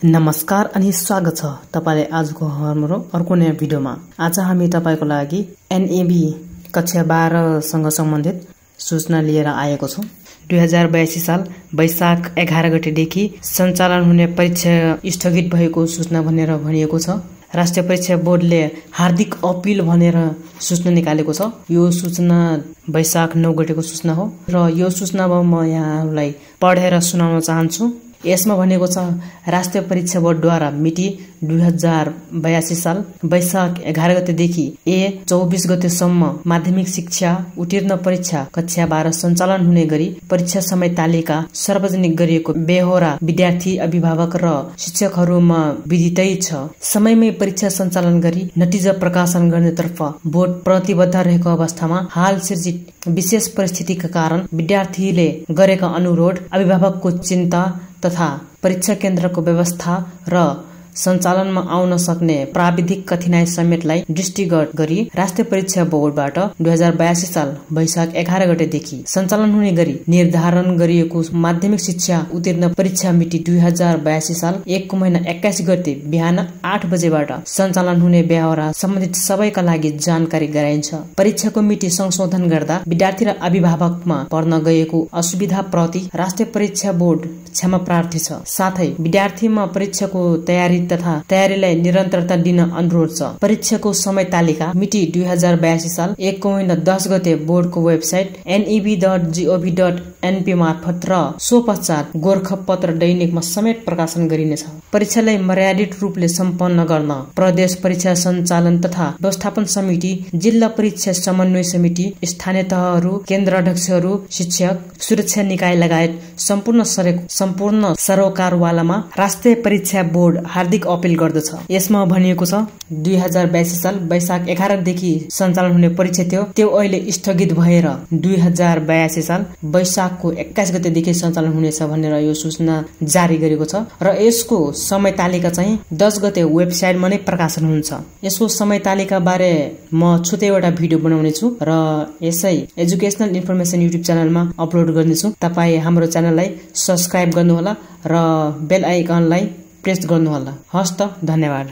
नमस्कार अनि स्वागत छ तपाईले आजको हाम्रो अर्को नयाँ भिडियोमा। आज हामी तपाईको लागि एनएबी कक्षा 12 सँग सम्बन्धित सूचना लिएर आएको छौं। 2082 साल वैशाख 11 गतेदेखि सञ्चालन हुने परीक्षा स्थगित भएको सूचना भनेर भनिएको छ। राष्ट्रिय परीक्षा बोर्डले हार्दिक अपील भनेर सूचना निकालेको छ। यो सूचना वैशाख 9 गतेको सूचना हो र यो सूचनामा म यहाँलाई पढेर सुनाउन चाहन्छु। यसमा भनेको छ, राष्ट्रिय परीक्षा बोर्डद्वारा मिति 2082 साल वैशाख 11 गतेदेखि 24 गतेसम्म माध्यमिक शिक्षा उत्तीर्ण परीक्षा कक्षा 12 सञ्चालन हुने गरी परीक्षा समय तालिका सार्वजनिक गरिएको बेहोरा विद्यार्थी, अभिभावक र शिक्षकहरूमा विदितै छ। समयमै परीक्षा सञ्चालन गरी नतिजा प्रकाशन गर्नेतर्फ बोर्ड प्रतिबद्ध रहेको अवस्थामा हाल सिर्जित विशेष परिस्थितिका कारण विद्यार्थीले गरेका अनुरोध, अभिभावकको चिन्ता तथा परीक्षा केन्द्रको व्यवस्था र सञ्चालनमा आउन सक्ने प्राविधिक कठिनाई समेतलाई दृष्टिगत गरी राष्ट्रिय परीक्षा बोर्डबाट 2082 साल वैशाख 11 गतेदेखि सञ्चालन हुने गरी निर्धारण गरिएको माध्यमिक शिक्षा उत्तीर्ण परीक्षा मिति 2082 साल 1 महिना 21 गते बिहान 8 बजेबाट सञ्चालन हुने बेहोरा सम्बन्धित सबैका लागि जानकारी गराइन्छ। परीक्षाको मिति संशोधन गर्दा विद्यार्थी र अभिभावकमा पर्न गएको असुविधा प्रति राष्ट्रिय परीक्षा बोर्ड क्षमा प्रार्थी छ। साथै विद्यार्थीमा परीक्षाको तयारीलाई निरन्तरता दिन अनुरोध छ। परीक्षाको समय तालिका मिति 2082 साल 1 महिना 10 गते बोर्डको वेबसाइट neb.gov.np मार्फत र सो पश्चात गोरखापत्र दैनिकमा समेत प्रकाशन गरिनेछ। परीक्षालाई मर्यादित रूपले सम्पन्न गर्न प्रदेश परीक्षा सञ्चालन तथा व्यवस्थापन समिति, जिल्ला परीक्षा समन्वय समिति, स्थानीय तहहरू, केन्द्र अध्यक्षहरू, शिक्षक, सुरक्षा निकाय लगायत सम्पूर्ण सरोकारवालामा राष्ट्रिय परीक्षा बोर्ड हार्दिक अपील गर्दछ। यसमा भनिएको छ, 2082 साल वैशाख 11 देखि सञ्चालन हुने परीक्षा थियो, त्यो अहिले स्थगित भएर 2082 साल वैशाखको 21 गतेदेखि सञ्चालन हुनेछ भनेर यो सूचना जारी गरेको छ र यसको समय तालिका चाहिँ 10 गते वेबसाइटमा नै प्रकाशन हुन्छ। यसको समय तालिका बारे म छुट्टै एउटा भिडियो बनाउने छु र यसै एजुकेशनल इन्फर्मेसन युट्युब च्यानलमा अपलोड गर्नेछु। तपाई हाम्रो च्यानललाई सब्स्क्राइब गर्नुहोला र बेल आइकनलाई प्रेस गर्नुहोला। हस्त, धन्यवाद।